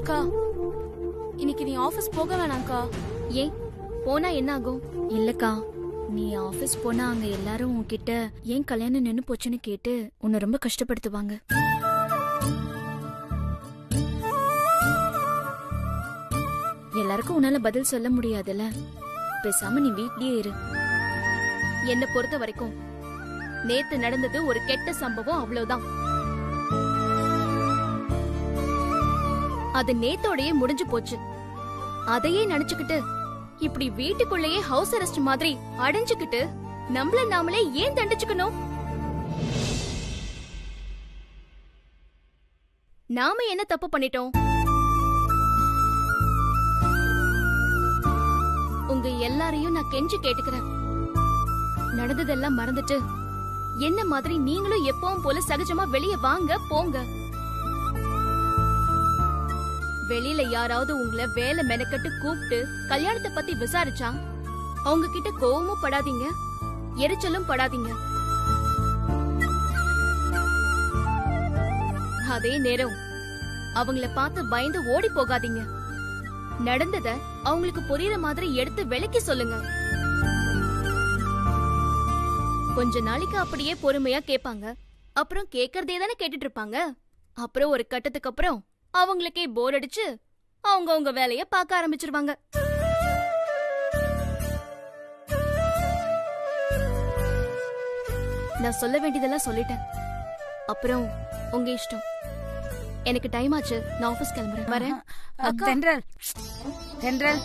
அக்கா, இன்னைக்கு நீ ஆபீஸ் போக வேணாம்க்கா. ஏன் போனா என்ன ஆகும்? இல்லக்கா, நீ ஆபீஸ் போனா அங்க எல்லாரும் உன்கிட்ட ஏன் கல்யாணம் நின்னு போச்சுன்னு கேட்டு உன்னை ரொம்ப கஷ்டப்படுத்துவாங்க. எல்லாருக்கும் உன்னால பதில் சொல்ல முடியாதுல்ல. பேசாம நீ வீட்லயே இரு. என்ன பொறுத்த வரைக்கும் நேத்து நடந்தது ஒரு கெட்ட சம்பவம், அவ்வளவுதான். அது நேத்தோடயே முடிஞ்சு போச்சு. அதையே நினைச்சுக்கிட்டு இப்படி வீட்டுக்குள்ளேயே ஹவுஸ் அரெஸ்ட் மாதிரி அடைஞ்சுக்கிட்டு நம்மள நாமளே ஏன் தண்டிச்சுக்கணும்? நாம என்ன தப்பு பண்ணிட்டோம்? உங்க எல்லாரையும் நான் கெஞ்சி கேட்டுக்கிறேன். நடந்ததெல்லாம் மறந்துட்டு என்ன மாதிரி நீங்களும் எப்பவும் போல சகஜமா வெளியே வாங்க போங்க. வெளியில யாராவது உங்களை வேலை மெனக்கட்டு கூப்பிட்டு கல்யாணத்தை பத்தி விசாரிச்சா அவங்க கிட்ட கோவமும் படாதீங்க, எரிச்சலும் படாதீங்க. அதே நேரம் அவங்கள பார்த்து பயந்து ஓடி போகாதீங்க. நடந்தத அவங்களுக்கு புரியுற மாதிரி எடுத்து விளக்கி சொல்லுங்க. கொஞ்ச நாளைக்கு அப்படியே பொறுமையா கேட்பாங்க. அப்புறம் கேக்குறதே தானே கேட்டுட்டு இருப்பாங்க. அப்புறம் ஒரு கட்டத்துக்கு அப்புறம் அவங்களுக்கே போர் அடிச்சு அவங்க வேலைய பார்க்க ஆரம்பிச்சிருவாங்க. நான் சொல்ல வேண்டியதெல்லாம் சொல்லிட்டேன். அப்புறம் உங்க இஷ்டம். எனக்கு டைம் ஆச்சு, நான் ஆபீஸ் கிளம்புறேன். வரேன். தென்றல், தென்றல்,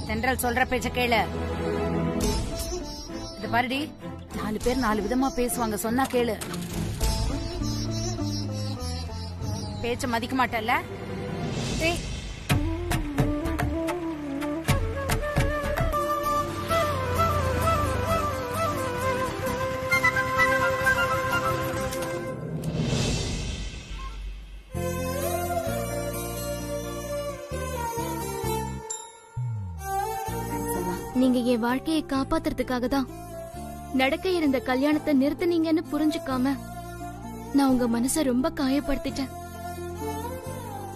தென்றல் சொல்ற பேச்ச கேளு. இது பாருடி, 4 பேர் 4 விதமா பேசுவாங்க, சொன்னா கேளு. பேச்ச மதிக்க மாட்டல்ல? நீங்க என் வாழ்க்கையை காப்பாத்துறதுக்காக தான் நடக்க இருந்த கல்யாணத்தை நிறுத்துனீங்கன்னு புரிஞ்சுக்காம நான் உங்க மனச ரொம்ப காயப்படுத்திட்டேன்.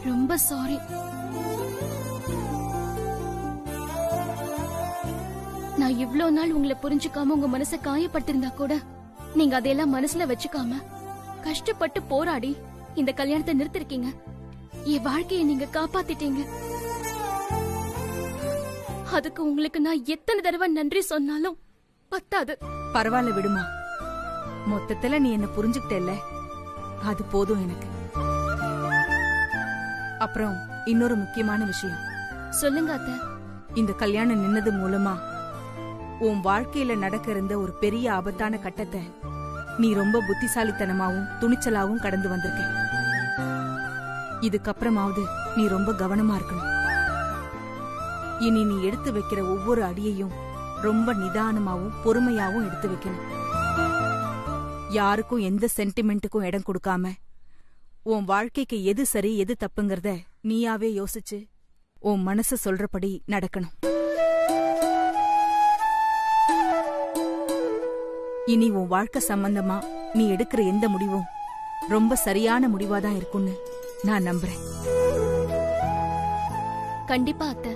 ரொம்ப சாரி. நான் இவ்ளோ நாள் உங்களை புரிஞ்சுக்காம உங்க மனச காயப்படுத்திருந்தா கூட நீங்க அதையெல்லாம் மனசுல வச்சுக்காம கஷ்டப்பட்டு போராடி இந்த கல்யாணத்தை நிறுத்திருக்கீங்க. என் வாழ்க்கையை நீங்க காப்பாத்திட்டீங்க. அதுக்கு உங்களுக்கு நான் எத்தனை தடவை நன்றி சொன்னாலும் பத்தாது. பரவாயில்ல விடுமா, மொத்தத்துல நீ என்ன புரிஞ்சுக்கிட்டல்ல, அது போதும் எனக்கு. அப்புறம் இன்னொரு முக்கியமான விஷயம். சொல்லுங்க அத்தை. இந்த கல்யாணம் நின்னது மூலமா உன் வாழ்க்கையில நடக்க இருந்த ஒரு பெரிய ஆபத்தான கட்டத்தை நீ ரொம்ப புத்திசாலித்தனமாவும் துணிச்சலாவும் கடந்து வந்திருக்க. இதுக்கப்புறமாவது நீ ரொம்ப கவனமா இருக்கணும். இனி நீ எடுத்து வைக்கிற ஒவ்வொரு அடியையும் ரொம்ப நிதானமாவும் பொறுமையாவும் எடுத்து வைக்கணும். யாருக்கும் எந்த சென்டிமெண்ட்டுக்கும் இடம் கொடுக்காம உன் வாழ்க்கைக்கு எது சரி எது தப்புங்கறத நீயாவே யோசிச்சு உன் மனசு சொல்றபடி நடக்கணும். இனி உன் வாழ்க்கை சம்பந்தமா நீ எடுக்கிற எந்த முடிவும் ரொம்ப சரியான முடிவாதான் இருக்கும்னு நான் நம்புறேன். கண்டிப்பா அத்தை.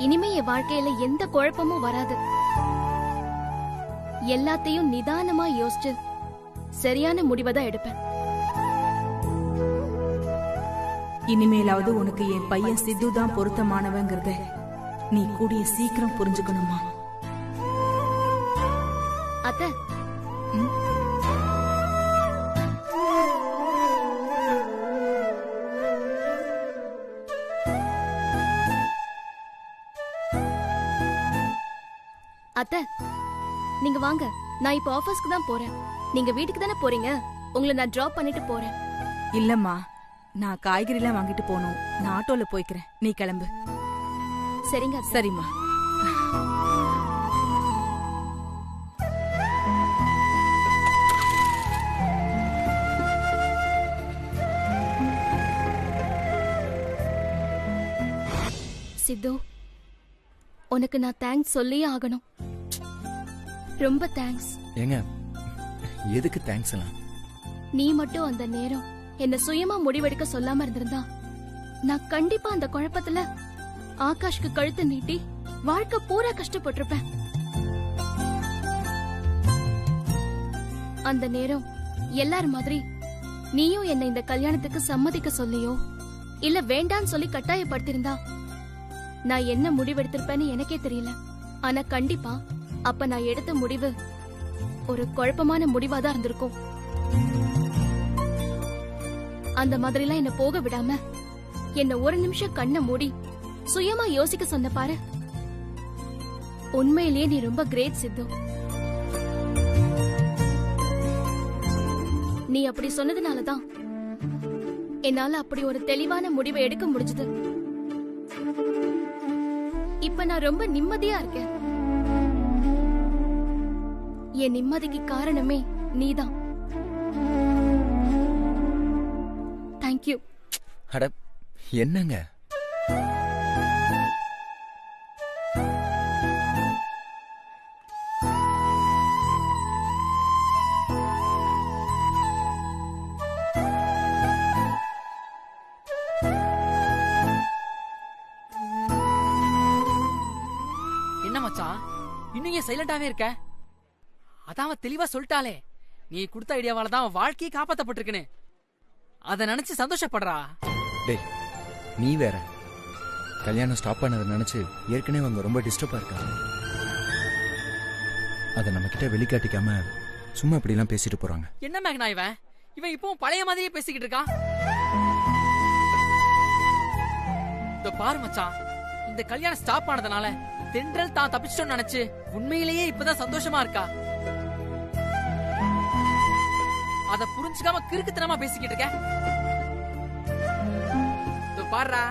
இனிமே என் வாழ்க்கையில எந்த குழப்பமும் வராது. எல்லாத்தையும் நிதானமா யோசிச்சு சரியான முடிவைதான் எடுப்பேன். இனிமேலாவது உனக்கு என் பையன் சித்து தான் பொருத்தமானவங்கிறத நீ கூடிய சீக்கிரம் புரிஞ்சுக்கணுமா? அத்தை, அத்தை நீங்க வாங்க. நான் இப்ப ஆபீஸ்க்கு தான் போறேன். நீங்க வீட்டுக்கு தானே போறீங்க? உங்களை நான் டிராப் பண்ணிட்டு போறேன். இல்லம்மா, நான் காய்கறிலாம் வாங்கிட்டு போகணும். நான் ஆட்டோல போய்க்கிறேன், நீ கிளம்பு. சரிங்க. சரிம்மா. சித்து, உனக்கு நான் தேங்க்ஸ் சொல்லியே ஆகணும். ரொம்ப தேங்க்ஸ். ஏங்க, எதுக்கு தேங்க்ஸ் எல்லாம்? நீ மட்டும் அந்த நேரம் என்ன சுயமா முடிவெடுக்க சொல்லாம இருந்திருந்தா நான் கண்டிப்பா அந்த குழப்பத்துல ஆகாஷ்க்கு கழுத்து நீட்டி வாழ்க்கை பூரா கஷ்டப்பட்டிருப்பேன். அந்த நேரம் எல்லார் மாதிரி நீயும் என்ன இந்த கல்யாணத்துக்கு சம்மதிக்க சொல்லியோ இல்ல வேண்டான்னு சொல்லி கட்டாயப்படுத்திருந்தா நான் என்ன முடிவெடுத்திருப்பேன்னு எனக்கே தெரியல. ஆனா கண்டிப்பா அப்ப நான் எடுத்த முடிவு ஒரு குழப்பமான முடிவாதான் இருந்திருக்கும். அந்த மாதிரிலாம் என்ன போக விடாம என்ன ஒரு நிமிஷம் கண்ணை மூடி சுயமா யோசிக்க சொன்ன பாரு. உண்மையிலேயே நீ ரொம்ப கிரேட் சித்து. நீ அப்படி சொன்னதுனாலதான் என்னால அப்படி ஒரு தெளிவான முடிவை எடுக்க முடிஞ்சது. இப்ப நான் ரொம்ப நிம்மதியா இருக்கேன். என் நிம்மதிக்கு காரணமே நீதான். தேங்க்யூ. அட என்னங்க? என்ன மச்சான் இன்னும் ஏன் சைலண்டாவே இருக்க? அதான் அவன் தெளிவா சொல்லிட்டாலே, நீ கொடுத்த ஐடியாவால தான் அவன் வாழ்க்கையை காப்பாத்தப்பட்டிருக்குன்னு. அத நினைச்சு சந்தோஷப்படுறா. டேய் நீ வேற, கல்யாணம் ஸ்டாப் பண்ணதை நினைச்சு ஏற்கனவே அவங்க ரொம்ப டிஸ்டர்பா இருக்காங்க. அதை நம்ம கிட்ட வெளிக்காட்டிக்காம சும்மா இப்படி எல்லாம் பேசிட்டு போறாங்க. என்ன மேக்னா இவன் இவன் இப்பவும் பழைய மாதிரியே பேசிக்கிட்டு இருக்கான். இந்த பாரு மச்சான், இந்த கல்யாணம் ஸ்டாப் ஆனதுனால தென்றல் தான் தப்பிச்சிட்டோம்னு நினைச்சு உண்மையிலேயே இப்பதான் சந்தோஷமா இருக்கா. அத புரிஞ்சுக்காம கிறுக்குத்தனமா பேசிக்கிட்டு இருக்க. பாருடா,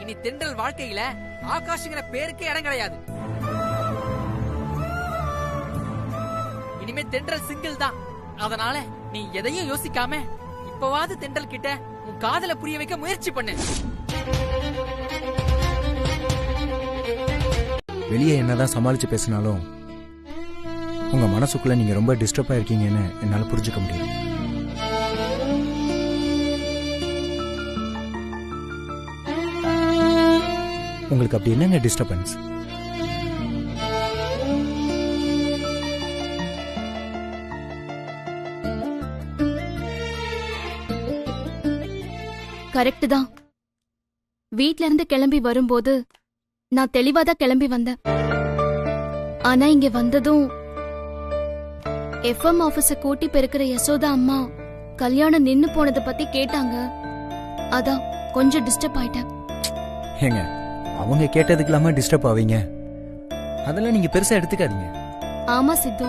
இனி தென்றல் வாழ்க்கையில ஆகாஷ்ங்கிற பேருக்கே இடம் கிடையாது. இனிமே தென்றல் சிங்கிள் தான். அதனால நீ எதையும் யோசிக்காம இப்பவாது தென்றல் கிட்ட உன் காதல புரிய வைக்க முயற்சி பண்ணு. வெளியே என்னதான் சமாளிச்சு பேசினாலும் உங்க மனசுக்குள்ள நீங்க ரொம்ப டிஸ்டர்பா இருக்கீங்கன்னு என்னால புரிஞ்சுக்க முடியும். உங்களுக்கு அப்படி என்னங்க டிஸ்டர்பன்ஸ்? கரெக்ட் தான். வீட்ல இருந்து கிளம்பி வரும்போது நான் தெளிவாதான் கிளம்பி வந்தேன். ஆனா இங்க வந்ததும் எஃப்எம் ஆபீஸ கூட்டி பெருக்கிற யசோதா அம்மா கல்யாணம் நின்னு போனதை பத்தி கேட்டாங்க. அதான் கொஞ்சம் டிஸ்டர்ப் ஆயிட்டேன். ஏங்க அவங்க கேட்டதுக்கு இல்லாம டிஸ்டர்ப் ஆவீங்க? அதெல்லாம் நீங்க பெருசா எடுத்துக்காதீங்க. ஆமா சித்து,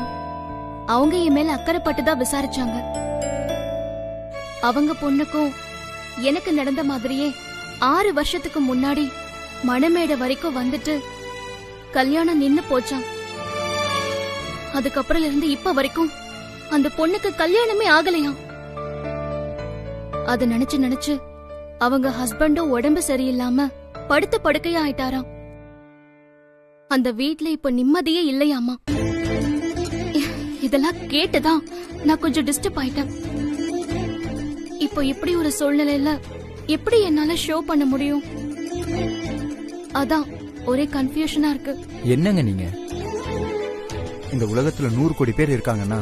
அவங்க என் மேல அக்கறைப்பட்டுதான் விசாரிச்சாங்க. அவங்க பொண்ணுக்கும் எனக்கு நடந்த மாதிரியே 6 வருஷத்துக்கு முன்னாடி மணமேடை வரைக்கும் வந்துட்டு கல்யாணம் நின்னு போச்சாம். அதுக்கப்புறம் இருந்து இப்ப வரைக்கும் அந்த பொண்ணுக்கு கல்யாணமே ஆகலையாம். அத நினைச்சு நினைச்சு அவங்க ஹஸ்பண்டும் உடம்பு சரியில்லாம படுத்த படுக்கையா ஆயிட்டாராம். அந்த வீட்ல இப்ப நிம்மதியே இல்லையாமா. இதெல்லாம் கேட்டுதான் நான் கொஞ்சம் டிஸ்டர்ப் ஆயிட்டேன். இப்போ இப்படி ஒரு சூழ்நிலையில எப்படி என்னால ஷோ பண்ண முடியும்? அதான் ஒரே கன்ஃபியூஷனா இருக்கு. என்னங்க நீங்க? இந்த உலகத்துல 100 கோடி பேர் இருக்காங்கன்னா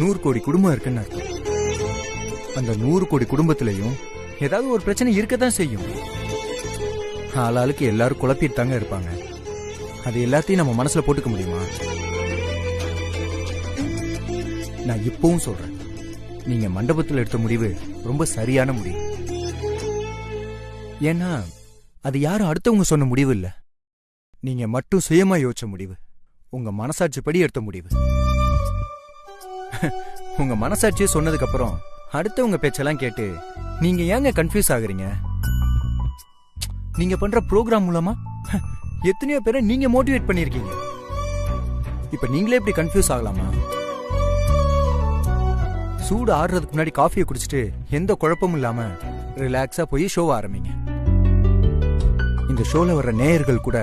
100 கோடி குடும்பம் இருக்குன்னு அர்த்தம். அந்த 100 கோடி குடும்பத்திலையும் ஏதாவது ஒரு பிரச்சனை இருக்கதான் செய்யும். ஆளாளுக்கு எல்லாரும் குழப்பிட்டு தாங்க இருப்பாங்க. அது எல்லாத்தையும் நம்ம மனசுல போட்டுக்க முடியுமா? நான் இப்பவும் சொல்றேன், நீங்க மண்டபத்தில் எடுத்த முடிவு ரொம்ப சரியான முடிவு. ஏன்னா அது யாரும் அடுத்தவங்க சொன்ன முடிவு இல்ல, நீங்க மட்டும் சுயமா யோசிச்ச முடிவு, உங்க மனசாட்சி படி எடுத்த முடிவு. உங்க மனசாட்சியே சொன்னதுக்கு அப்புறம் அடுத்தவங்க பேச்செல்லாம் கேட்டு நீங்க ஏங்க கன்ஃபியூஸ் ஆகுறீங்க? நீங்க பண்ற ப்ரோக்ராம் மூலமா எத்தனையோ பேரை நீங்க மோட்டிவேட் பண்ணிருக்கீங்க. இப்ப நீங்களே இப்படி கன்ஃபியூஸ் ஆகலாமா? சூடு ஆடுறதுக்கு முன்னாடி காஃபியை குடிச்சிட்டு எந்த குழப்பமும் இல்லாம ரிலாக்ஸா போய் ஷோவை ஆரம்பிங்க. இந்த ஷோல வர்ற நேயர்கள் கூட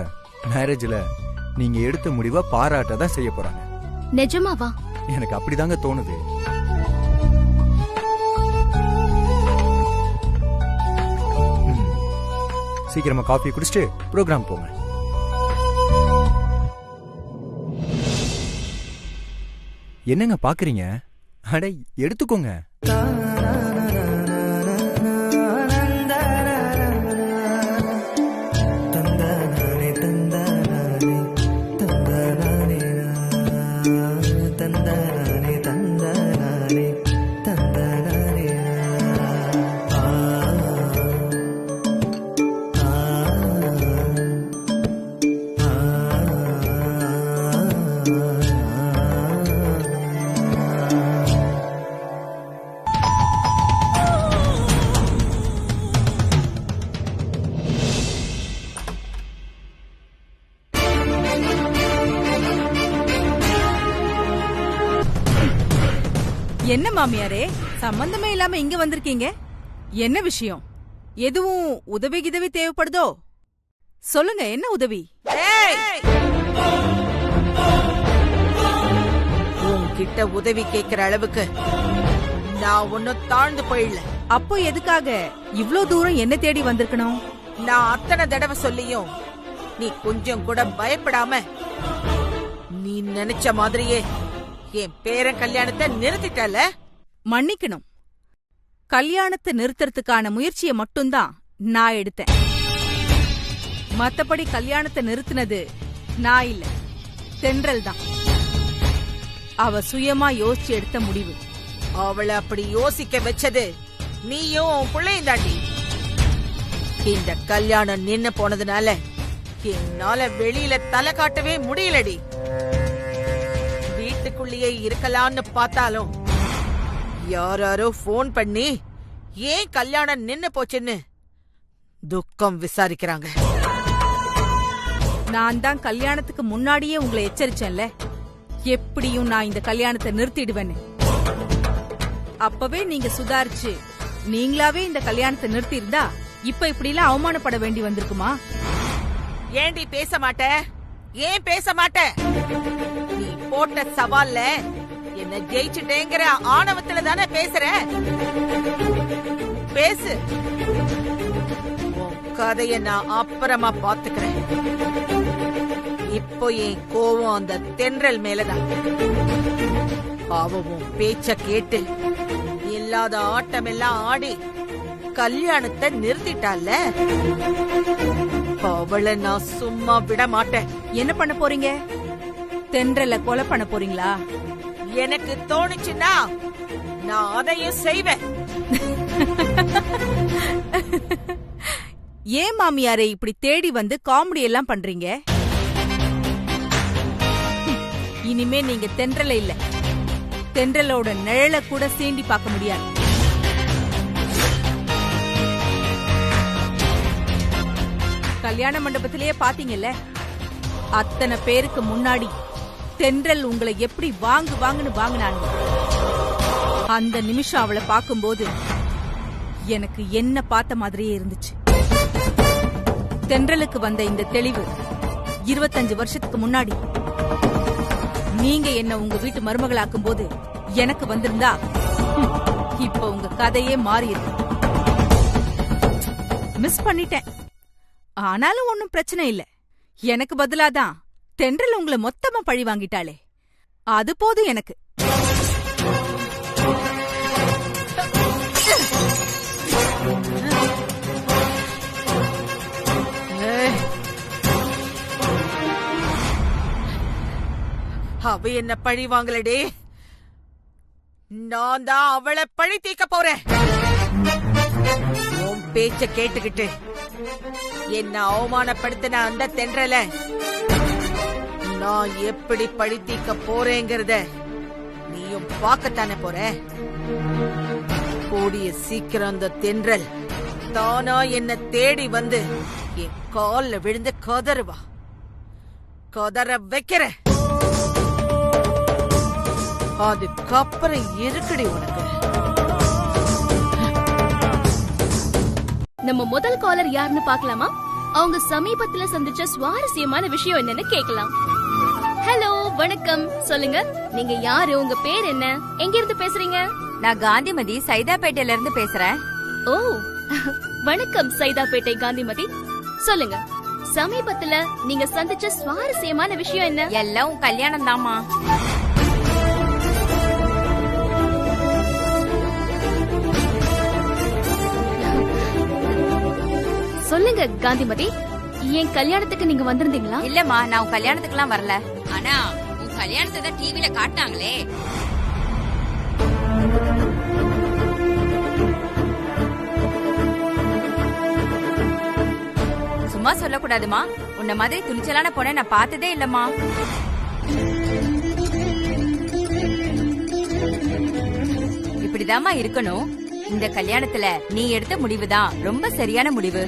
மேரேஜ்ல நீங்க எடுத்த முடிவை பாராட்ட தான் செய்ய போறாங்க. நிஜமாவா? எனக்கு அப்படிதாங்க தோணுது. சீக்கிரமா காஃபி குடிச்சிட்டு ப்ரோக்ராம் போங்க. என்னங்க பாக்குறீங்க? அட எடுத்துக்கோங்க. என்ன மாமியாரே, சம்பந்தமே இல்லாம இங்க வந்திருக்கீங்க? என்ன விஷயம்? எதுவும் உதவி கிதவி தேவைப்படுதோ? சொல்லுங்க, என்ன உதவி? உன்கிட்ட உதவி கேட்கிற அளவுக்கு நான் ஒன்னும் தாழ்ந்து போயிடல. அப்போ எதுக்காக இவ்ளோ தூரம் என்ன தேடி வந்திருக்கணும்? நான் அத்தனை தடவை சொல்லியும் நீ கொஞ்சம் கூட பயப்படாம நீ நினைச்ச மாதிரியே என் பேரன் கல்யாணத்தை நிறுத்திட்டல. மன்னிக்கணும், கல்யாணத்தை நிறுத்துறதுக்கான முயற்சியை மட்டும்தான் நான் எடுத்தேன். மத்தபடி கல்யாணத்தை நிறுத்தினது நான் இல்ல, தென்றல் தான். அவ சுயமா யோசிச்சு எடுத்த முடிவு. அவளை அப்படி யோசிக்க வச்சது நீயும் உன் பிள்ளையும் தாண்டி. இந்த கல்யாணம் நின்னு போனதுனால என்னால வெளியில தலை காட்டவே முடியலடி. வீட்டுக்குள்ளேயே இருக்கலாம்னு பார்த்தாலும் யாராரோ போன் பண்ணி ஏன் கல்யாணம் நின்னு போச்சுன்னு துக்கம் விசாரிக்கிறாங்க. நான் தான் கல்யாணத்துக்கு முன்னாடியே உங்களை எச்சரிச்சேன்ல, எப்படியும் நான் இந்த கல்யாணத்தை நிறுத்திடுவேன்னு. அப்பவே நீங்க சுதாரிச்சு நீங்களாவே இந்த கல்யாணத்தை நிறுத்தி இருந்தா இப்ப இப்படி எல்லாம் அவமானப்பட வேண்டி வந்திருக்குமா? ஏண்டி பேச மாட்ட? ஏன் பேச மாட்ட? நீ போட்ட சவால்ல என்ன ஜெயிச்சுட்டேங்கிற ஆணவத்துல தானே பேசுற. பேசு, உன் கதைய நான் அப்புறமா பாத்துக்கிறேன். இப்போ என் கோவம் அந்த தென்றல் மேலதான். அவன் பேச்ச கேட்டு இல்லாத ஆட்டம் எல்லாம் ஆடி கல்யாணத்தை நிறுத்திட்டால. அவளை நான் சும்மா விட மாட்டேன். என்ன பண்ண போறீங்க? தென்றல கொலை பண்ண போறீங்களா? எனக்கு தோணுச்சுன்னா நான் அதையும் செய்வேன். ஏன் மாமியாரை இப்படி தேடி வந்து காமெடி எல்லாம் பண்றீங்க? இனிமே நீங்க தென்றல இல்ல, தென்றலோட நிழல கூட சீண்டி பார்க்க முடியாது. கல்யாண மண்டபத்திலேயே பாத்தீங்கல்ல, அத்தனை பேருக்கு முன்னாடி தென்றல் உங்களை எப்படி வாங்குன்னு வாங்கினாங்க. அந்த நிமிஷம் அவளை பார்க்கும்போது எனக்கு என்ன பார்த்த மாதிரியே இருந்துச்சு. தென்றலுக்கு வந்த இந்த தெளிவு 25 வருஷத்துக்கு முன்னாடி நீங்க என்ன உங்க வீட்டு மருமகளாக்கும் போது எனக்கு வந்திருந்தா இப்ப உங்க கதையே மாறி இருக்கு. மிஸ் பண்ணிட்டேன். ஆனாலும் ஒன்னும் பிரச்சனை இல்ல. எனக்கு பதிலாதான் தென்றல் உங்களை மொத்தமா பழி வாங்கிட்டாளே, அது போதும் எனக்கு. அவ என்ன பழி வாங்கலடே, நான் தான் அவளை பழி தீர்க்க போறேன். உன் பேச்ச கேட்டுக்கிட்டு என்ன அவமானப்படுத்தின அந்த தென்றல நான் எப்படி பழி தீர்க்க போறேங்கிறத நீயும் பார்க்கத்தானே போற. கூடிய சீக்கிரம் அந்த தென்றல் தானா என்ன தேடி வந்து என் கால்ல விழுந்து கதறுவா. கதற வைக்கிற, அதுக்கப்புறம் இருக்குடி உனக்கு. நம்ம முதல் காலர் யாருன்னு பார்க்கலாமா? அவங்க சமீபத்துல சந்திச்ச சுவாரஸ்யமான விஷயம் என்னன்னு கேட்கலாம். ஹலோ, வணக்கம். சொல்லுங்க, நீங்க யாரு? உங்க பேர் என்ன? எங்க இருந்து பேசுறீங்க? நான் காந்திமதி சைதாப்பேட்டையில இருந்து பேசுறேன். ஓ, வணக்கம் சைதாப்பேட்டை காந்திமதி. சொல்லுங்க, சமீபத்துல நீங்க சந்திச்ச சுவாரஸ்யமான விஷயம் என்ன? எல்லாம் உன் கல்யாணம் தாமா. சொல்லுங்க காந்திமதி, என் கல்யாணத்துக்கு நீங்க வந்திருந்தீங்களா? இல்லம்மா, நான் உன் கல்யாணத்துக்குலாம் வரல. ஆனா உன் கல்யாணத்தை தான் டிவில காட்டினாங்களே. சும்மா சொல்லக்கூடாதுமா. உன்ன மாதிரி துணிச்சலான பொண்ணை நான் பார்த்ததே இல்லம்மா. இப்படிதாம்மா இருக்கணும். இந்த கல்யாணத்துல நீ எடுத்த முடிவுதான் ரொம்ப சரியான முடிவு.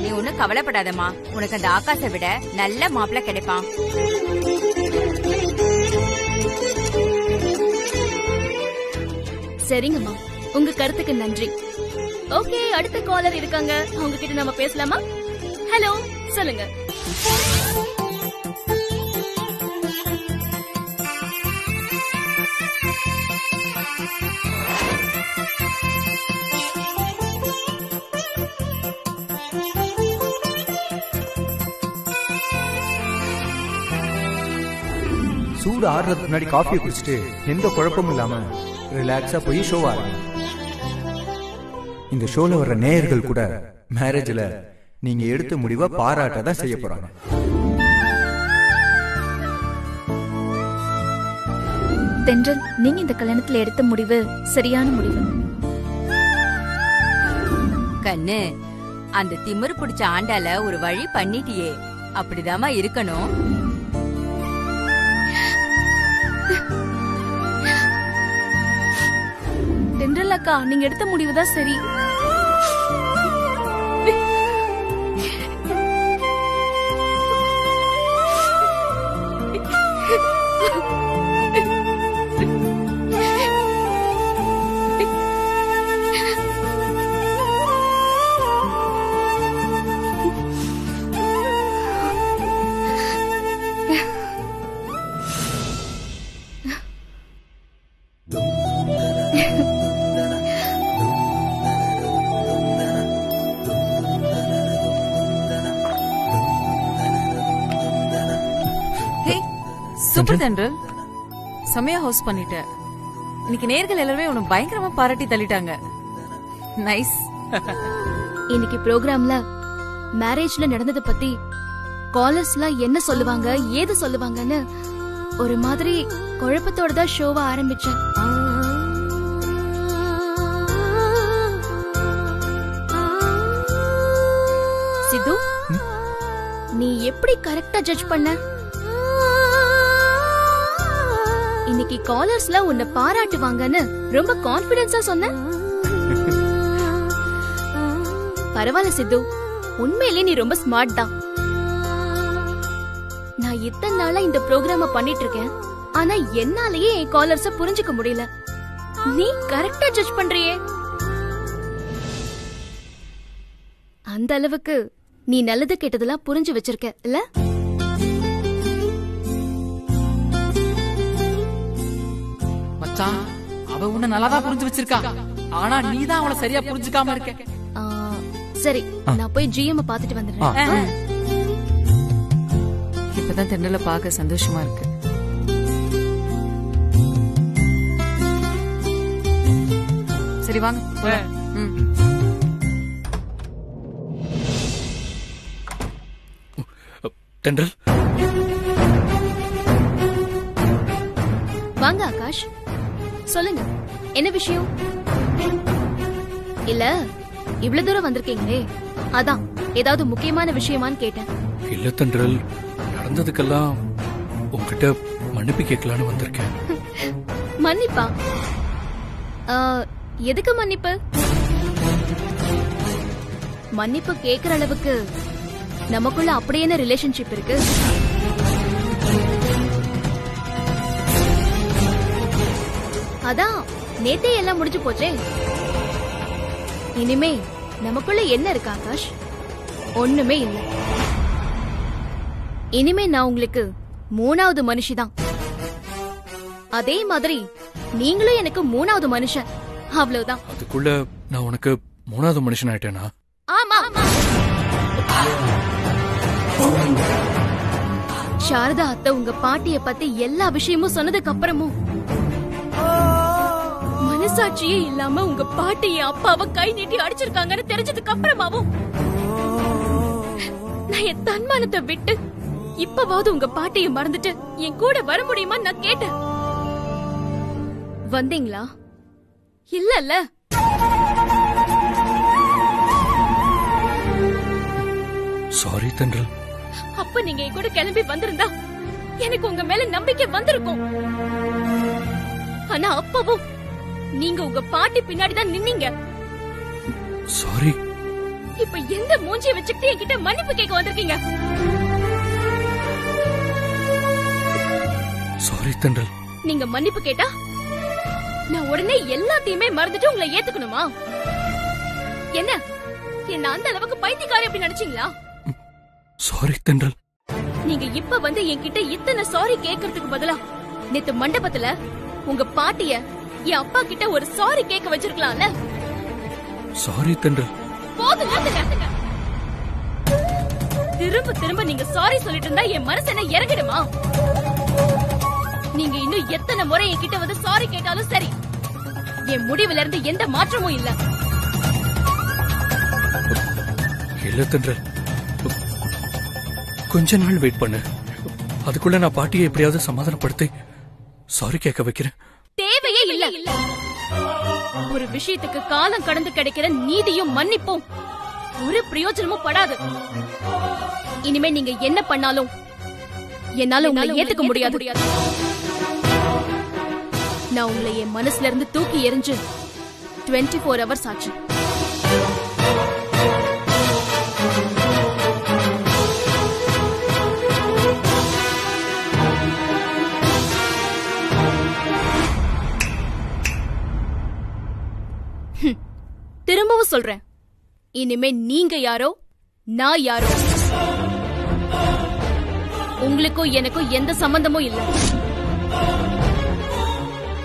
நீ ஒண்ணும் கவலைப்படாதம்மா. உனக்கு அந்த ஆகாசை விட நல்ல மாப்பிள்ளை கிடைப்பான். சரிங்கம்மா, உங்க கருத்துக்கு நன்றி. ஓகே, அடுத்த காலர் இருக்காங்க, அவங்க கிட்ட நம்ம பேசலாமா? ஹலோ, சொல்லுங்க. சூடு ஆடுறதுக்கு முன்னாடி காஃபியை குடிச்சிட்டு எந்த குழப்பமும் இல்லாம ரிலாக்ஸா போய் ஷோ ஆடுங்க. இந்த ஷோல வர்ற நேயர்கள் கூட மேரேஜ்ல நீங்க எடுத்த முடிவை பாராட்டதான் செய்ய போறாங்க. தென்றல், நீங்க இந்த கல்யாணத்துல எடுத்த முடிவு சரியான முடிவு. கண்ணு, அந்த திமிரு பிடிச்ச ஆண்டால ஒரு வழி பண்ணிட்டியே. அப்படிதாம்மா இருக்கணும். தென்றல் அக்கா, நீங்க எடுத்த முடிவுதான் சரி. சூப்பர் தென்றல், செமையா ஹவுஸ் பண்ணிட்ட. இன்னைக்கு நேர்கள் எல்லாருமே உனக்கு பயங்கரமா பாராட்டி தள்ளிட்டாங்க. நைஸ். இன்னைக்கு ப்ரோக்ராம்ல மேரேஜ்ல நடந்தத பத்தி காலர்ஸ்லாம் என்ன சொல்லுவாங்க, ஏது சொல்லுவாங்கன்னு ஒரு மாதிரி குழப்பத்தோட தான் ஷோவை ஆரம்பிச்சேன். சித்து, நீ எப்படி கரெக்டா ஜட்ஜ் பண்ண? இன்னைக்கு காலர்ஸ்ல உன்னை பாராட்டுவாங்கன்னு ரொம்ப கான்பிடன்ஸா சொன்ன. பரவாயில்ல சித்து, உண்மையிலே நீ ரொம்ப ஸ்மார்ட் தான். நான் இத்தனை நாளா இந்த ப்ரோக்ராம பண்ணிட்டு இருக்கேன், ஆனா என்னாலயே என் காலர்ஸ புரிஞ்சுக்க முடியல. நீ கரெக்டா ஜட்ஜ் பண்றியே. அந்த அளவுக்கு நீ நல்லது கெட்டதெல்லாம் புரிஞ்சு வச்சிருக்க இல்ல? மச்சான், அவ உன்னை நல்லாதான் புரிஞ்சு வச்சிருக்கா. ஆனா நீதான் அவளை சரியா புரிஞ்சுக்காம இருக்க. சரி, நான் போய் ஜிஎம் பாத்துட்டு வந்துடுறேன். இப்பதான் தென்றல பார்க்க சந்தோஷமா இருக்கு. சரி வாங்க. தென்றல், வாங்க ஆகாஷ், சொல்லுங்க என்ன விஷயம்? இல்ல இவ்வளவு தூரம் வந்திருக்கீங்களே, அதான் ஏதாவது முக்கியமான விஷயமான்னு கேட்டேன். இல்ல தென்றல், நடந்ததுக்கெல்லாம் உங்ககிட்ட மன்னிப்பு கேட்கலான்னு வந்திருக்கேன். மன்னிப்பா? எதுக்கு மன்னிப்பு? மன்னிப்பு கேக்குற அளவுக்கு நமக்குள்ள அப்படி என்ன ரிலேஷன்ஷிப் இருக்கு? அதான் நேத்தே எல்லாம் முடிஞ்சு போச்சே. இனிமே நமக்குள்ள என்ன இருக்கு ஆகாஷ்? ஒண்ணுமே இல்லை. இனிமே நான் உங்களுக்கு 3வது மனுஷிதான். அதே மாதிரி நீங்களும் எனக்கு 3வது மனுஷன். அவ்வளவுதான். அதுக்குள்ள நான் உனக்கு 3வது மனுஷன் ஆயிட்டேனா? ஆமா. சாரதா அத்தை உங்க பாட்டிய பத்தி எல்லா விஷயமும் சொன்னதுக்கு அப்புறமும் மனசாட்சியே இல்லாம உங்க பாட்டி என் அப்பாவை கை நீட்டி அடிச்சிருக்காங்கன்னு தெரிஞ்சதுக்கு அப்புறமாவும் நான் என் தன்மானத்தை விட்டு இப்பவாவது உங்க பாட்டிய மறந்துட்டு என் கூட வர முடியுமா நான் கேட்டேன். வந்தீங்களா? இல்ல சாரி தென்றல். அப்ப நீங்க என் கூட கிளம்பி வந்திருந்தா எனக்கு உங்க மேல நம்பிக்கை வந்திருக்கும். ஆனா அப்பவும் நீங்க உங்க பாட்டி பின்னாடி தான் நின்னீங்க. சாரி. இப்ப எந்த மூஞ்சியை வச்சுக்கிட்டு என்கிட்ட மன்னிப்பு கேட்க வந்திருக்கீங்க? சாரி தென்றல். நீங்க மன்னிப்பு கேட்டா நான் உடனே எல்லாத்தையுமே மறந்துட்டு உங்களை ஏத்துக்கணுமா? என்ன அந்த அளவுக்கு பைத்தியக்காரி அப்படி நினைச்சீங்களா? சாரி தென்றல். நீங்க இப்ப வந்து என்கிட்ட இத்தனை சாரி கேட்கறதுக்கு பதிலா நேத்து மண்டபத்துல உங்க பாட்டிய என் அப்பா கிட்ட ஒரு சாரி கேட்க வச்சிருக்கலாம்ல. சாரி தென்றல். போதுங்க. திரும்ப திரும்ப நீங்க சாரி சொல்லிட்டு இருந்தா என் மனசு என்ன இறங்கிடுமா? நீங்க இன்னும் எத்தனை முறை என்கிட்ட வந்து சாரி கேட்டாலும் சரி, என் முடிவுல இருந்து எந்த மாற்றமும் இல்ல. இல்ல தென்றல், கொஞ்ச நாள் வெயிட் பண்ணு. அதுக்குள்ள நான் பாட்டியை எப்படியாவது சமாதானப்படுத்தி சாரி கேட்க வைக்கிறேன். தேவையே இல்ல. ஒரு விஷயத்துக்கு காலம் கடந்து கிடைக்கிற நீதியும் மன்னிப்பும் ஒரு பிரயோஜனமும் படாது. இனிமே நீங்க என்ன பண்ணாலும் என்னால உங்களை ஏத்துக்க முடியாது. நான் உங்களை என் மனசுல இருந்து தூக்கி எறிஞ்சு 24 hours ஆச்சு. திரும்பவும் சொல்றேன், இனிமே நீங்க யாரோ நான் யாரோ உங்களுக்கும் எனக்கும் எந்த சம்பந்தமும் இல்ல.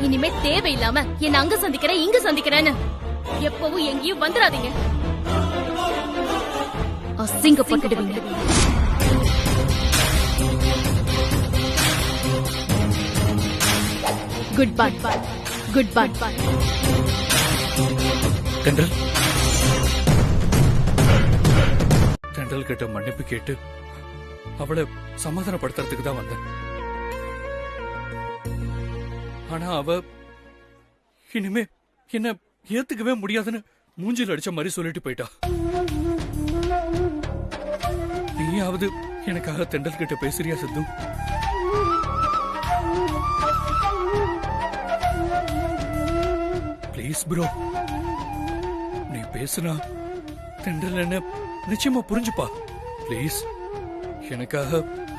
இனிமே தேவையில்லாம என்ன அங்க சந்திக்கிறேன் இங்க சந்திக்கிறேன்னு எப்பவும் எங்கேயும் வந்துடாதீங்க. அசிங்கப்பட்டுடுவீங்க. Good bye. Good bye. Thendral கிட்ட மன்னிப்பு கேட்டு அவளை சமாதானப்படுத்துறதுக்கு தான் வந்தேன். ஆனா அவ இனிமே என்ன ஏத்துக்கவே முடியாதுன்னு மூஞ்சில் அடிச்ச மாதிரி சொல்லிட்டு போயிட்டா. நீயாவது எனக்காக தென்றல் கிட்ட பேசுறியா சித்து? ப்ளீஸ் ப்ரோ, நீ பேசுனா தென்றல் என்ன நிச்சயமா புரிஞ்சுப்பா. ப்ளீஸ் எனக்காக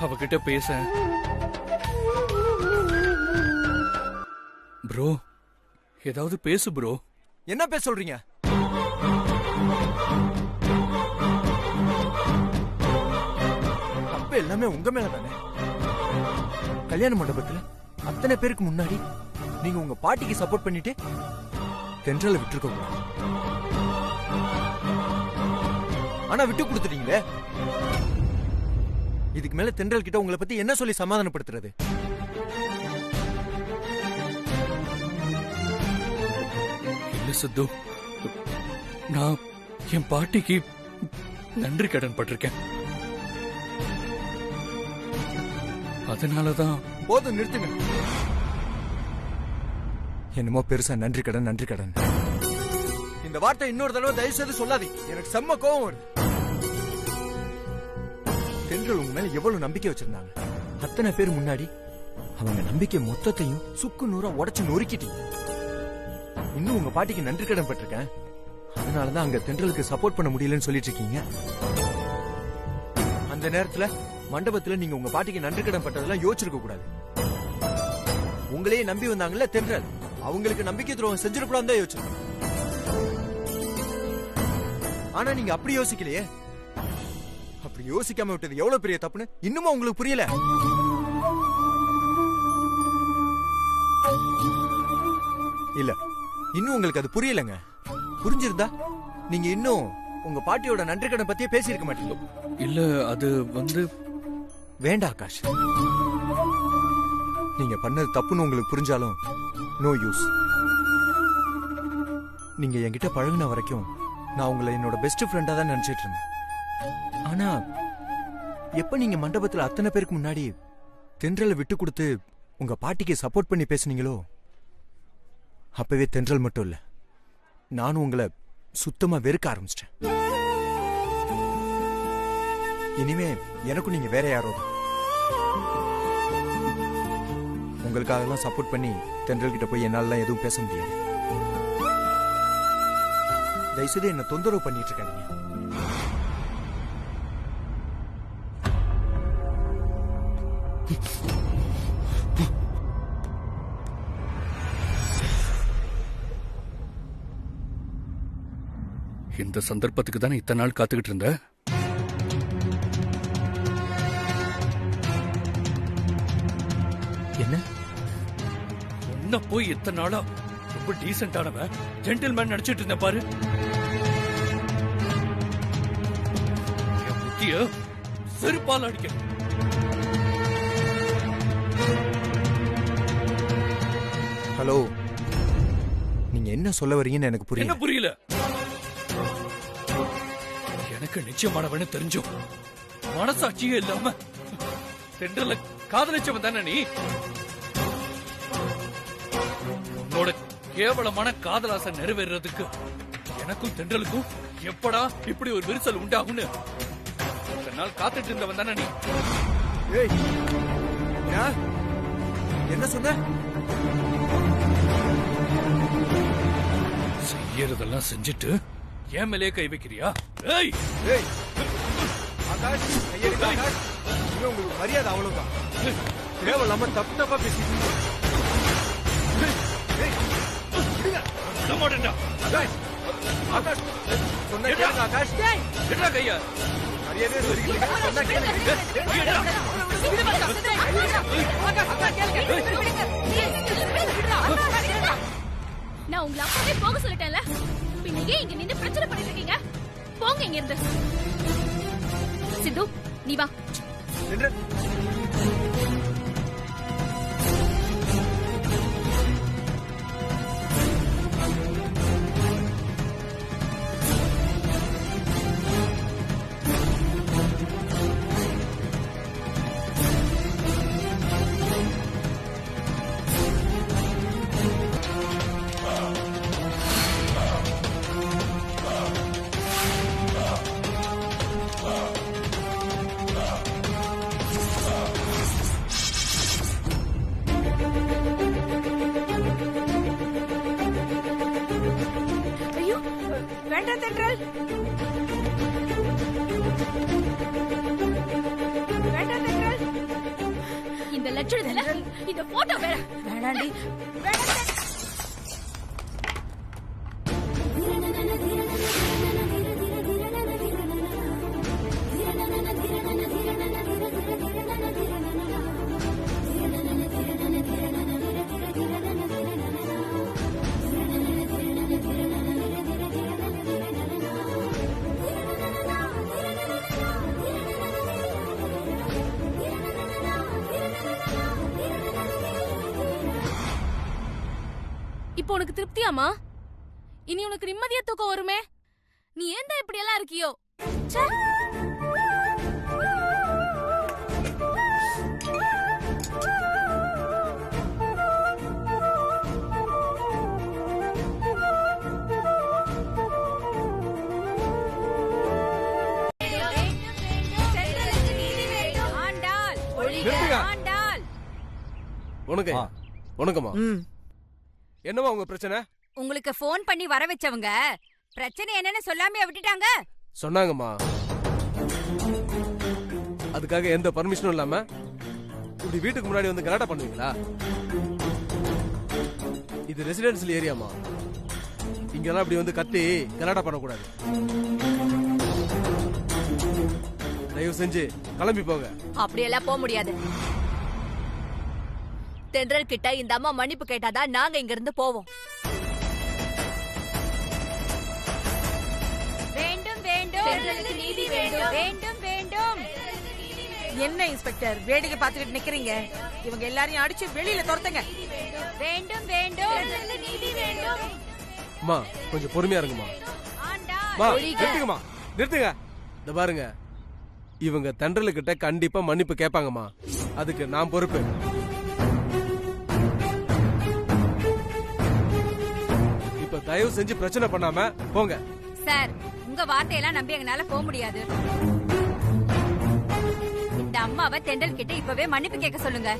அவகிட்ட பேச ப்ரோ. ஏதாவது பேசு ப்ரோ. என்ன பேச சொல்றீங்க? அப்ப எல்லாமே உங்க மேல தானே. கல்யாண மண்டபத்துல அத்தனை பேருக்கு முன்னாடி நீங்க உங்க பாட்டிக்கு சப்போர்ட் பண்ணிட்டு தென்றலை விட்டுருக்க கூடாது. ஆனா விட்டு கொடுத்துட்டீங்களே. இதுக்கு மேல தென்றல் கிட்ட உங்களை பத்தி என்ன சொல்லி சமாதானப்படுத்துறது? இல்ல சித்து, நான் என் பாட்டிக்கு நன்றி கடன் பட்டிருக்கேன். அதனாலதான். போதும், நிறுத்துங்க. என்னமோ பெருசா நன்றி கடன் நன்றி கடன். இந்த வார்த்தை இன்னொரு தடவை தயவு செய்து சொல்லாதீங்க. எனக்கு செம்ம கோபம் வருது. தென்றல் உங்க மேல எவ்வளவு நம்பிக்கை வச்சிருந்தாங்க. அத்தனை பேர் முன்னாடி அவங்க நம்பிக்கை மொத்தத்தையும் சுக்கு நூறா உடைச்சு நொறுக்கிட்டீங்க. இன்னும் உங்க பாட்டிக்கு நன்றி கடன் பட்டிருக்கேன். அதனாலதான் அங்க தென்றலுக்கு சப்போர்ட் பண்ண முடியலன்னு சொல்லிட்டு இருக்கீங்க. அந்த நேரத்துல மண்டபத்துல நீங்க உங்க பாட்டிக்கு நன்றி கடன் பட்டதெல்லாம் யோசிச்சிருக்க கூடாது. உங்களையே நம்பி வந்தாங்கல்ல தென்றல், அவங்களுக்கு நம்பிக்கை துரோகம் செஞ்சிடக்கூடாது தான் யோசிச்சிருக்கோம். ஆனா நீங்க அப்படி யோசிக்கலையே. அப்ப அப்படி யோசிக்காம விட்டது எவ்வளவு பெரிய தப்புன்னு இன்னுமா உங்களுக்கு புரியல? இல்ல, இன்னும் உங்களுக்கு அது புரியலங்க. புரிஞ்சிருந்தா நீங்க இன்னும் உங்க பாட்டியோட நன்றி கடன் பத்தியே பேசியிருக்க மாட்டீங்க. இல்ல அது வந்து வேண்டாம் ஆகாஷ், நீங்க பண்ணது தப்புன்னு உங்களுக்கு புரிஞ்சாலும் நோ யூஸ். நீங்க என்கிட்ட பழகுன வரைக்கும் நான் உங்களை என்னோட பெஸ்ட் ஃப்ரெண்டா தான் நினைச்சிட்டு இருந்தேன். ஆனா எப்ப நீங்க மண்டபத்துல அத்தனை பேருக்கு முன்னாடி தென்றலை விட்டு கொடுத்து உங்க பாட்டிக்கு சப்போர்ட் பண்ணி பேசுனீங்களோ, அப்பவே தென்றல் மட்டும் இல்ல, நானும் உங்களை சுத்தமா வெறுக்க ஆரம்பிச்சிட்டேன். இனிமே எனக்கும் நீங்க வேற யாரோ. உங்களுக்காக சப்போர்ட் பண்ணி தென்றல் கிட்ட போய் என்னால எதுவும் பேச முடியாது. தயவுசெய்து என்ன தொந்தரவு பண்ணிட்டு இருக்காங்க. இந்த சந்தர்ப்பத்துக்கு தானே இத்தனை நாள் காத்துக்கிட்டு இருந்த. என்ன உன்ன போய் இத்தனை நாளா ரொம்ப டீசென்டானவன் ஜென்டில்மேன் நடிச்சிட்டு இருந்த பாரு. என் புத்திய செருப்பால் அடிக்க. ஹலோ, நீங்க என்ன சொல்ல வரீங்கன்னு எனக்கு புரியல. என்ன புரியல? எனக்கு நிச்சயமானவனு தெரிஞ்சும் மனசாட்சியே இல்லாம தென்றல காதலிச்சவன் தானே நீ. உன்னோட கேவலமான காதலாசை நிறைவேறதுக்கு எனக்கும் தென்றலுக்கும் எப்படா இப்படி ஒரு விரிசல் உண்டாகும்னு நாள் காத்துட்டு இருந்தவன் தானே நீ. ஏய், என்ன சொன்ன? செய்யறதெல்லாம் செஞ்சுட்டு ஏன் மேலே கை வைக்கிறியா? ஏய் ஏய் ஆகாஷ், கையெடுக்க ஆகாஷ். இனிமே உங்களுக்கு மரியாதை அவ்வளவுதான். தேவையில்லாம தப்பு தப்பா பேசிட்டு ஆகாஷ் சொன்ன கேளுங்க. ஆகாஷ் என்ன கையா மரியாதையா சொல்லிக்கிறீங்க. சொன்னா கேளுங்க. நான் உங்களை அப்பவே போக சொல்லிட்டேன்ல, பின்ன ஏன் இங்க நின்னு பிரச்சனை பண்ணிட்டு இருக்கீங்க? போங்க இங்க இருந்து. சித்து, நீ வா. வேண்டாம் தென்றல், வேண்டாம் தென்றல். இந்த லட்சணத்துல இந்த போட்டோ வேற வேண்டாண்டி. இப்போ உனக்கு திருப்தியாமா? இனி உனக்கு நிம்மதியா தூக்கம் வருமே. நீ ஏன் தான் இப்படி எல்லாம் இருக்கியோ? உனக்குமா என்னமா உங்க பிரச்சனை? உங்களுக்கு போன் பண்ணி வர வச்சவங்க பிரச்சனை என்னன்னு சொல்லாம விட்டுட்டாங்க. சொன்னாங்கம்மா. அதுக்காக எந்த பர்மிஷனும் இல்லாம இப்படி வீட்டுக்கு முன்னாடி வந்து கலாட்டா பண்ணுவீங்களா? இது ரெசிடென்சியல் ஏரியாமா. இங்கெல்லாம் இப்படி வந்து கத்தி கலாட்டா பண்ணக்கூடாது. தயவு செஞ்சு கிளம்பி போங்க. அப்படியெல்லாம் போக முடியாது. தென்றல் கிட்ட இந்த அம்மா மன்னிப்பு கேட்டாதான் நாங்க இங்க இருந்து போவோம். வேண்டும் வேண்டும் தென்றலுக்கு நீதி வேண்டும் வேண்டும் வேண்டும். என்ன இன்ஸ்பெக்டர் வேடிக்கை பார்த்துட்டு நிக்கிறீங்க? இவங்க எல்லாரையும் அடிச்சு வெளியில துரத்துங்க. வேண்டும் வேண்டும் நீதி வேண்டும். அம்மா கொஞ்சம் பொறுமையா இருங்கம்மா. நிறுத்துங்கம்மா, நிறுத்துங்க. இந்த பாருங்க, இவங்க தென்றலுக்கிட்ட கண்டிப்பா மன்னிப்பு கேட்பாங்கம்மா. அதுக்கு நான் பொறுப்பு. இப்ப தயவு செஞ்சு பிரச்சனை பண்ணாம போங்க. சார், உங்க வார்த்தையெல்லாம் நம்பி எங்களால போக முடியாது. இந்த அம்மாவை தென்றல் கிட்ட இப்பவே மன்னிப்பு கேட்க சொல்லுங்க.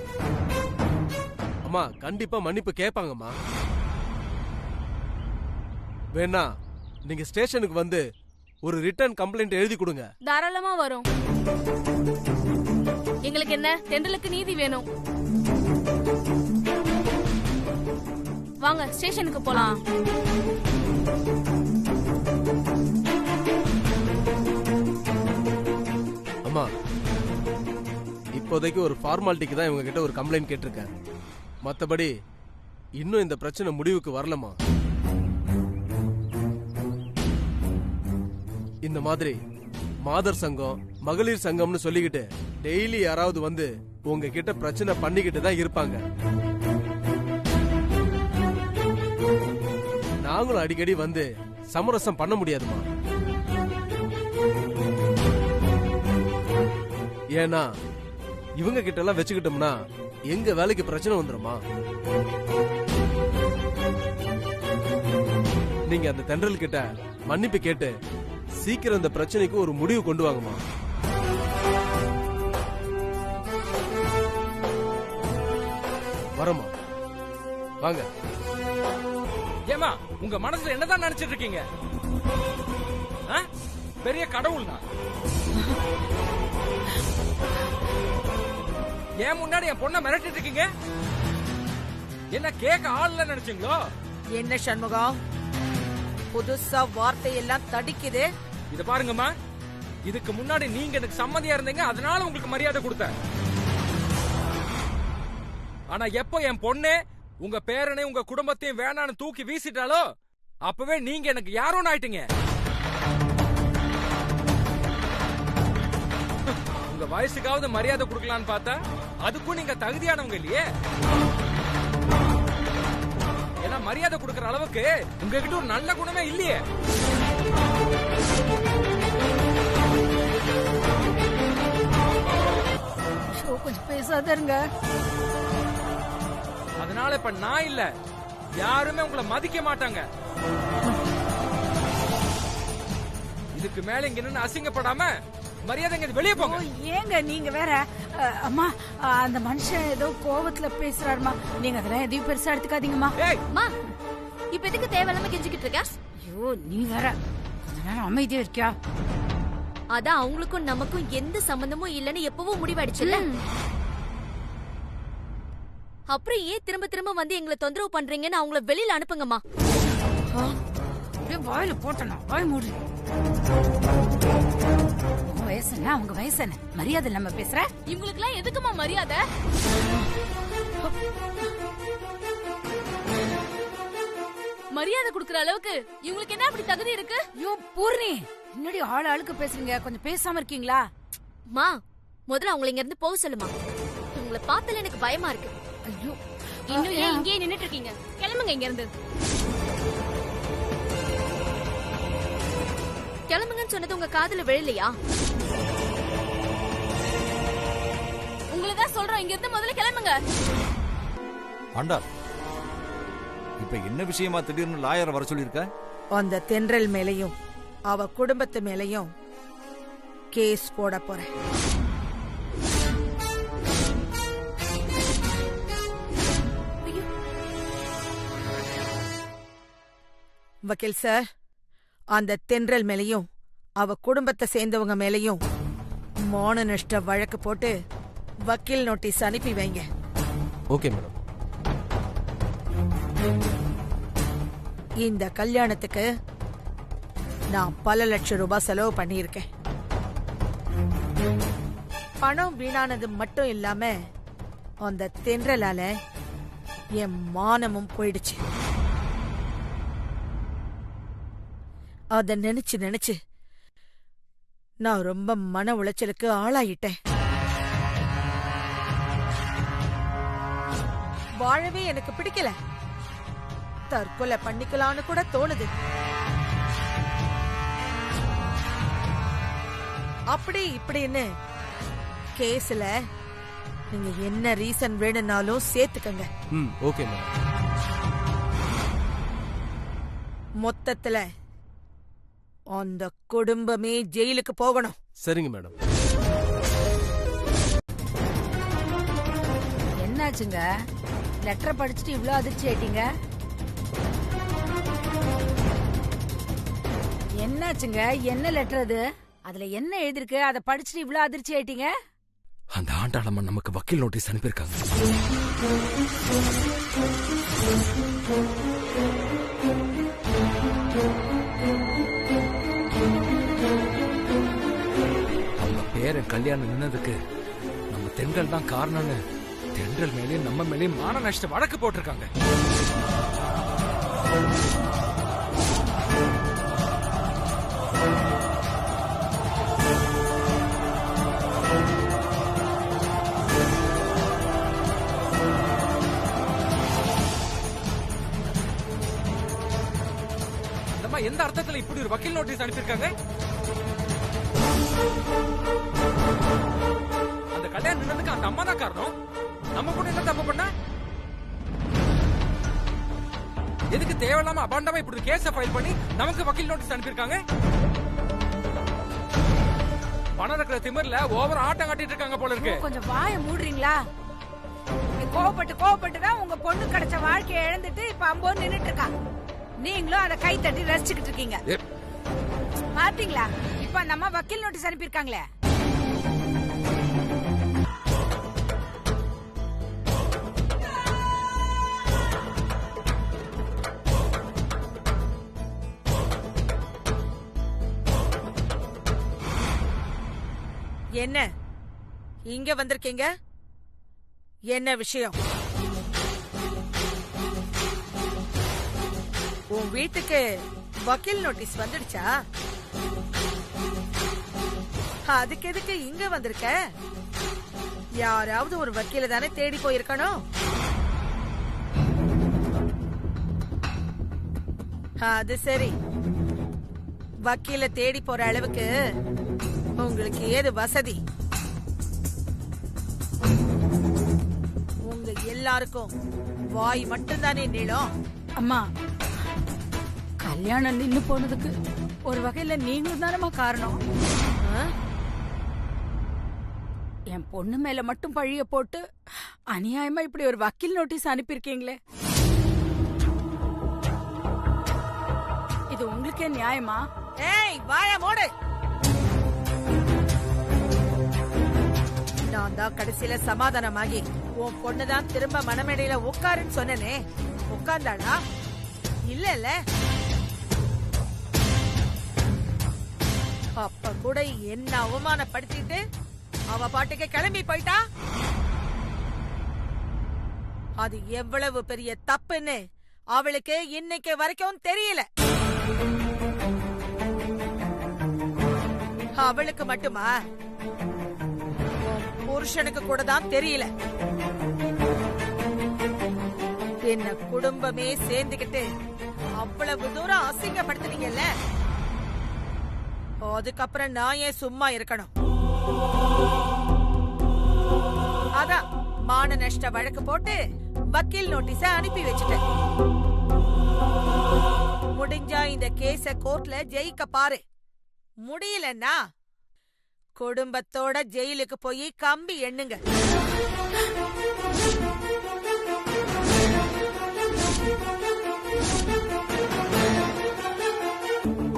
அம்மா கண்டிப்பா மன்னிப்பு கேட்பாங்கம்மா. வேணா நீங்க ஸ்டேஷனுக்கு வந்து ஒரு ரிட்டர்ன் கம்ப்ளைண்ட் எழுதி கொடுங்க. தாராளமா வரும். எங்களுக்கு என்ன, தென்றலுக்கு நீதி வேணும். வாங்க ஸ்டேஷனுக்கு போலாம். அம்மா இப்போதைக்கு ஒரு ஃபார்மாலிட்டிக்கு தான் இவங்க கிட்ட ஒரு கம்ப்ளைண்ட் கேட்டிருக்கேன். மத்தபடி இன்னும் இந்த பிரச்சனை முடிவுக்கு வரலமா. இந்த மாதிரி மாதர் சங்கம், மகளிர் சங்கம்னு சொல்லிக்கிட்டு டெய்லி யாராவது வந்து உங்ககிட்ட பிரச்சனை பண்ணிக்கிட்டு தான் இருப்பாங்க. நாங்களும் அடிக்கடி வந்து சமரசம் பண்ண முடியாதுமா. ஏன்னா இவங்க கிட்ட எல்லாம் வச்சுக்கிட்டோம்னா எங்க வேலைக்கு பிரச்சனை வந்துருமா. நீங்க அந்த தென்றல் கிட்ட மன்னிப்பு கேட்டு சீக்கிரம் இந்த பிரச்சனைக்கு ஒரு முடிவு கொண்டு வாங்கம்மா. வரமா, வாங்க. ஏமா உங்க மனசுல என்னதான் நினைச்சிட்டு இருக்கீங்க? பெரிய கடவுள் தான் ஏன் முன்னாடி என் பொண்ணை மிரட்டிட்டு இருக்கீங்க? என்ன கேட்க ஆள்ல நினைச்சீங்களோ? என்ன சண்முகம், புதுசா வார்த்தையெல்லாம் தடிக்குது. இத பாருங்கம்மா, இதுக்கு முன்னாடி நீங்க எனக்கு சம்மதியா இருந்தீங்க, அதனால உங்களுக்கு மரியாதை கொடுத்தேன். ஆனா எப்போ என் பொண்ணு உங்க பேரனை உங்க குடும்பத்தையும் வேணான்னு தூக்கி வீசிட்டாலோ அப்பவே நீங்க எனக்கு யாரும் ஆயிட்டீங்க. உங்க வயசுக்காவது மரியாதை கொடுக்கலான்னு பார்த்தா அதுக்கும் நீங்க தகுதியானவங்க இல்லையே. ஏன்னா மரியாதை கொடுக்கற அளவுக்கு உங்ககிட்ட ஒரு நல்ல குணமே இல்லையே. கொஞ்சம் பேசாத இருங்க. அதனால இப்ப நான் இல்ல, யாருமே உங்களை மதிக்க மாட்டாங்க. இதுக்கு மேல இங்க நின்னு அசிங்கப்படாம மரியாதை வெளியே போங்க. ஏங்க நீங்க வேற. அம்மா, அந்த மனுஷன் ஏதோ கோவத்துல பேசுறாருமா, நீங்க அதெல்லாம் எதையும் பெருசா எடுத்துக்காதீங்கம்மா. இப்ப எதுக்கு தேவையில்லாம கெஞ்சிக்கிட்டு இருக்க? ஐயோ நீ வேற கொஞ்ச நேரம் அமைதியா இருக்கியா? அதான் அவங்களுக்கும் நமக்கும் எந்த சம்பந்தமும் இல்லன்னு எப்பவும் முடிவாயிடுச்சுல்ல. அப்புறம் ஏன் திரும்ப திரும்ப வந்து எங்களை தொந்தரவு பண்றீங்கன்னு அவங்கள வெளியில அனுப்புங்கம்மா. வாயில போட்டனா வாய் மூடு. வயசு என்ன, அவங்க வயசு என்ன, மரியாதை இல்லாம பேசுற? இவங்களுக்கு எல்லாம் எதுக்குமா மரியாதை? மரியாதை கொடுக்கற அளவுக்கு இவங்களுக்கு என்ன அப்படி தகுதி இருக்கு? ஐயோ பூர்ணி, என்னடி ஆள் ஆளுக்கு பேசுறீங்க, கொஞ்சம் பேசாம இருக்கீங்களா? மா, முதல்ல அவங்களை இங்க இருந்து போக சொல்லுமா. உங்களை பார்த்தால எனக்கு பயமா இருக்கு. ஐயோ, இன்னும் ஏன் இங்கேயே நின்னுட்டு இருக்கீங்க? கிளம்புங்க இங்க இருந்து. கிளம்புங்கன்னு சொன்னது உங்க காதுல விழலையா? உங்களதான் சொல்றோம், இங்க இருந்து முதல்ல கிளம்புங்க. ஆண்டா, இப்ப என்ன விஷயமா திடீர்னு லாயர் வர சொல்லிருக்க? அந்த தென்றல் மேலையும் அவ குடும்பத்து மேலையும் கேஸ் போட போறேன். வக்கீல் சார், அந்த தென்றல் மேலையும் அவ குடும்பத்தை சேர்ந்தவங்க மேலையும் மான நஷ்ட வழக்கு போட்டு வக்கீல் நோட்டீஸ் அனுப்பி வைங்க. Okay madam. இந்த கல்யாணத்துக்கு நான் பல லட்சம் ரூபாய் செலவு பண்ணியிருக்கேன். பணம் வீணானது மட்டும் இல்லாம அந்த தென்றலால என் மானமும் போயிடுச்சு. அத நினைச்சு நான் ரொம்ப மன உளைச்சலுக்கு ஆளாயிட்டேன். வாழவே எனக்கு பிடிக்கல. தற்கொலை பண்ணிக்கலான்னு கூட தோணுது. அப்படி இப்படின்னு கேஸ்ல நீங்க என்ன ரீசன் வேணும்னாலும் சேர்த்துக்கங்க. Okay madam. மொத்தத்துல அந்த குடும்பமே ஜெயிலுக்கு போகணும். சரிங்க மேடம். என்னாச்சுங்க? லெட்டரை படிச்சுட்டு இவ்ளோ அதிர்ச்சி ஆயிட்டீங்க? என்னாச்சுங்க? என்ன லெட்டர் அது? அதுல என்ன எழுதிருக்கு? அதை படிச்சுட்டு இவ்ளோ அதிர்ச்சி ஆயிட்டீங்க? அந்த ஆண்டாளம்மா நமக்கு வக்கீல் நோட்டீஸ் அனுப்பியிருக்காங்க. அவங்க பேரன் கல்யாணம் நின்னதுக்கு நம்ம தென்றல் தான் காரணம்னு தென்றல் மேலேயும் நம்ம மேலேயும் மான நஷ்ட வழக்கு போட்டிருக்காங்க. எந்த அர்த்தத்துல இப்படி ஒரு வக்கீல் நோட்டீஸ் அனுப்பியிருக்காங்க? அந்த கல்யாணம் நின்னதுக்கு அந்த அம்மா தான் காரணம். நம்ம கூட என்ன தப்பு பண்ண? எதுக்கு தேவையில்லாம அபாண்டமா இப்படி கேஸ ஃபைல் பண்ணி நமக்கு வக்கீல் நோட்டீஸ் அனுப்பியிருக்காங்க? பணம் இருக்கிற திமிர்ல ஓவர் ஆட்டம் காட்டிட்டு இருக்காங்க போல இருக்கு. கொஞ்சம் வாயை மூடுறீங்களா? கோவப்பட்டு தான் உங்க பொண்ணு கிடைச்ச வாழ்க்கையை இழந்துட்டு இப்ப அம்போன்னு நின்னுட்டு இருக்கா. நீங்களும் அதை கை தட்டி ரசிச்சுக்கிட்டு இருக்கீங்க. பாத்தீங்களா? இப்ப அந்த அம்மா வக்கீல் நோட்டீஸ் அனுப்பியிருக்காங்களே. என்ன இங்க வந்திருக்கீங்க? என்ன விஷயம்? உன் வீட்டுக்கு வக்கீல் நோட்டீஸ் வந்துடுச்சா? அதுக்கு எதுக்கு இங்க வந்திருக்க? யாராவது ஒரு வக்கீல தானே தேடி போயிருக்கணும். அது சரி, வக்கீல தேடி போற அளவுக்கு உங்களுக்கு ஏது வசதி? உங்க எல்லாருக்கும் வாய் மட்டும்தானே நீளம். அம்மா, கல்யாணம் நின்னு போனதுக்கு ஒரு வகையில நீங்களும் தானமா காரணம். என் பொண்ணு மேல மட்டும் பழிய போட்டு அநியாயமா இப்படி ஒரு வக்கீல் நோட்டீஸ் அனுப்பியிருக்கீங்களே, இது உங்களுக்கே நியாயமா? ஏய், வாய மூடு. நான் தான் கடைசியில சமாதானமாகி உன் பொண்ணுதான் திரும்ப மனமேடையில உட்காருன்னு சொன்னனே, உட்கார்ந்தாடா? இல்ல அப்ப கூட என்ன அவமானப்படுத்திட்டு அவ பாட்டுக்கு கிளம்பி போயிட்டா. அது எவ்வளவு பெரிய தப்புன்னு அவளுக்கு இன்னைக்கு வரைக்கும் தெரியல. அவளுக்கு மட்டுமா? புருஷனுக்கு கூட தான் தெரியல. என்ன குடும்பமே சேர்ந்துகிட்டு அவ்வளவு தூரம் அசிங்கப்படுத்துனீங்கல்ல, அதுக்கப்புறம் நான் ஏன் சும்மா இருக்கணும்? அதான் மான நஷ்ட வழக்கு போட்டு வக்கீல் நோட்டீஸ அனுப்பி வச்சுட்டேன். முடிஞ்சா இந்த கேஸ கோர்ட்ல ஜெயிக்க பாரு. முடியலன்னா குடும்பத்தோட ஜெயிலுக்கு போய் கம்பி எண்ணுங்க.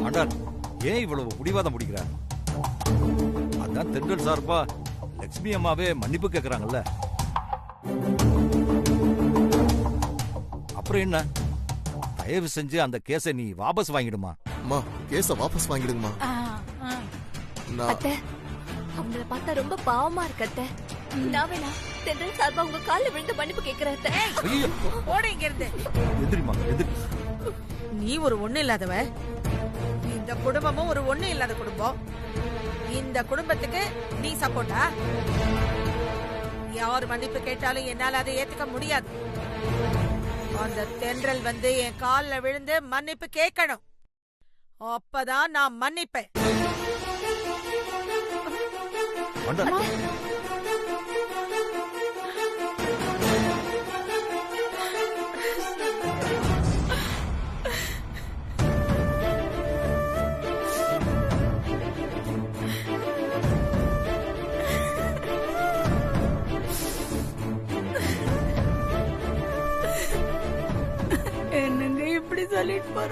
ஆண்டாள், ஏன் இவ்வளவு பிடிவாதம் முடிக்கிறார்? அதான் தென்றல் சார்பா லட்சுமி அம்மாவே மன்னிப்பு கேக்குறாங்கல்ல, அப்புறம் என்ன? தயவு செஞ்சு அந்த கேஸை நீ வாபஸ் வாங்கிடுமா? அம்மா, கேஸ வாபஸ் வாங்கிடுங்கம்மா. அவங்கள பார்த்தா ரொம்ப பாவமா இருக்கத்த. நான் வேணா தென்றல் சார்பா உங்க கால்ல விழுந்து மன்னிப்பு கேக்குறத. ஐயோ போட இங்க இருந்து. எதிரிமா எதிரி. நீ ஒரு ஒண்ணு இல்லாதவ, இந்த குடும்பமும் ஒரு ஒண்ணு இல்லாத குடும்பம். இந்த குடும்பத்துக்கு நீ சப்போர்ட்டா? யார் மன்னிப்பு கேட்டாலும் என்னால அதை ஏத்துக்க முடியாது. அந்த தென்றல் வந்து என் கால்ல விழுந்து மன்னிப்பு கேட்கணும். அப்பதான் நான் மன்னிப்பேன். என்னங்க இப்படி சொல்லிட்டு போற?